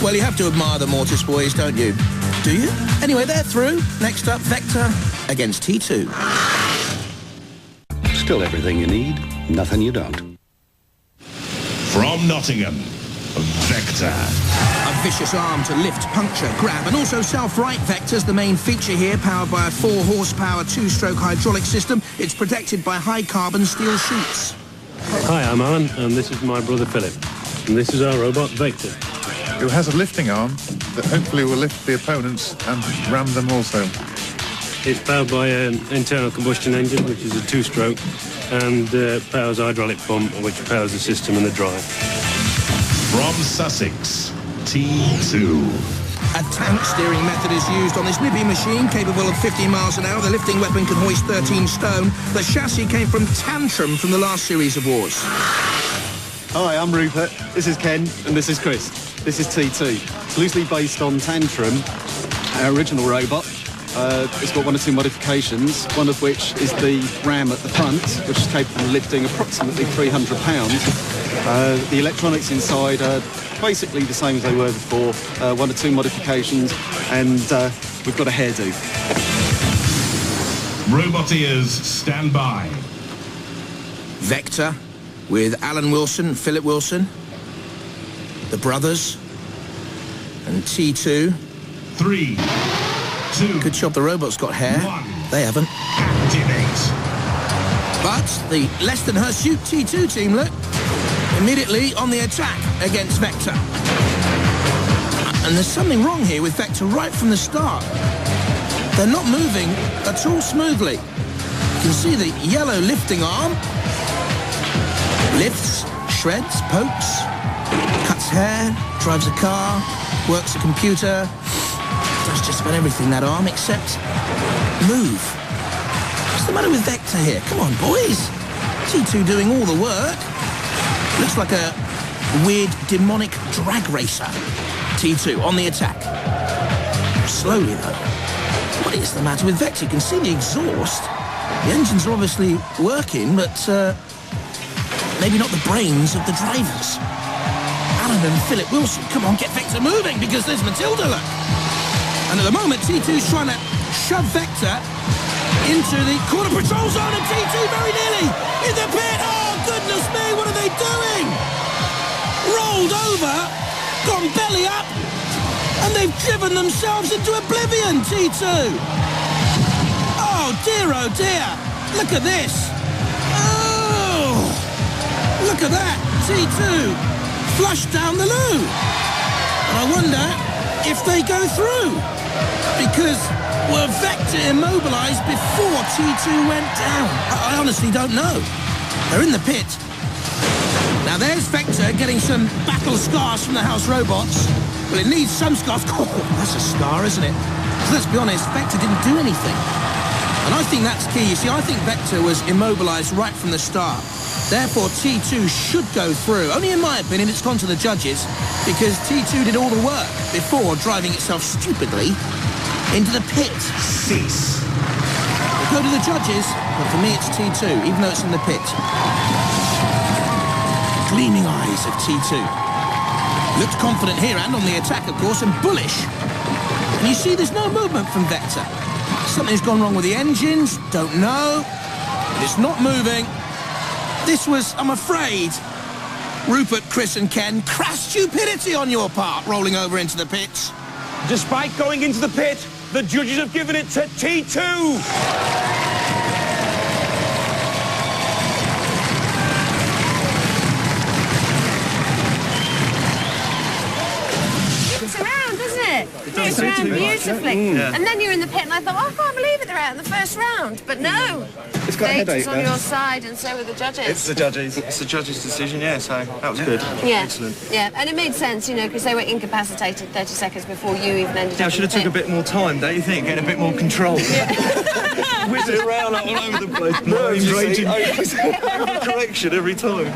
Well, you have to admire the Mortis boys, don't you? Do you? Anyway, they're through. Next up, Vector against T2. Still everything you need, nothing you don't. From Nottingham, Vector. A vicious arm to lift, puncture, grab, and also self-right. Vector's the main feature here, powered by a 4-horsepower, 2-stroke hydraulic system. It's protected by high-carbon steel sheets. Hi, I'm Alan, and this is my brother Philip. And this is our robot, Vector. Who has a lifting arm that hopefully will lift the opponents and ram them also. It's powered by an internal combustion engine, which is a 2-stroke, and powers a hydraulic pump, which powers the system and the drive. From Sussex, T2. A tank steering method is used on this nippy machine, capable of 50 miles an hour. The lifting weapon can hoist 13 stone. The chassis came from Tantrum from the last series of wars. Hi, I'm Rupert. This is Ken. And this is Chris. This is T2. It's loosely based on Tantrum, our original robot. It's got 1 or 2 modifications, one of which is the ram at the front, which is capable of lifting approximately 300 pounds. The electronics inside are basically the same as they were before, 1 or 2 modifications, and we've got a hairdo. Robot ears, stand by. Vector with Alan Wilson, Philip Wilson, the brothers, and T2. 3, 2. Good job the robot's got hair. 1. They haven't. Activate. But the less than hirsute T2 team, look, immediately on the attack against Vector. And there's something wrong here with Vector right from the start. They're not moving at all smoothly. You can see the yellow lifting arm. Lifts, shreds, pokes, cuts hair, drives a car, works a computer. Does just about everything, that arm, except move. What's the matter with Vector here? Come on, boys. T2 doing all the work. Looks like a weird, demonic drag racer. T2 on the attack. Slowly, though. What is the matter with Vector? You can see the exhaust. The engines are obviously working, but maybe not the brains of the drivers. Alan and Philip Wilson, come on, get Vector moving, because there's Matilda, look. And at the moment, T2's trying to shove Vector into the corner patrol zone, and T2 very nearly in the pit. Oh, goodness me, what are they doing? Rolled over, gone belly up, and they've driven themselves into oblivion, T2. Oh, dear, look at this. Oh, look at that, T2 flushed down the loo. And I wonder if they go through, because were Vector immobilised before T2 went down? I honestly don't know. They're in the pit. Now there's Vector getting some battle scars from the house robots. Well, it needs some scars. Oh, that's a scar, isn't it? Let's be honest, Vector didn't do anything. And I think that's key. You see, I think Vector was immobilised right from the start. Therefore, T2 should go through. Only in my opinion, it's gone to the judges, because T2 did all the work before driving itself stupidly into the pit. Cease. We'll go to the judges, but for me it's T2, even though it's in the pit. Gleaming eyes of T2. Looked confident here and on the attack, of course, and bullish. And you see there's no movement from Vector. Something's gone wrong with the engines, don't know. But it's not moving. This was, I'm afraid, Rupert, Chris and Ken, crass stupidity on your part, rolling over into the pits. Despite going into the pit, the judges have given it to T2. It's around beautifully. And then you're in the pit and I thought, oh, I can't believe it, they're out in the first round. But no, It's got a headache on there. your side, and so were the judges. It's the judges' decision, yeah, so that was good. Yeah. Excellent. Yeah, and it made sense, you know, because they were incapacitated 30 seconds before you even ended Yeah, I up should have in took the a bit more time, don't you think? Get a bit more control. Whizzing around all over the place. Nerves raging. Correction every time.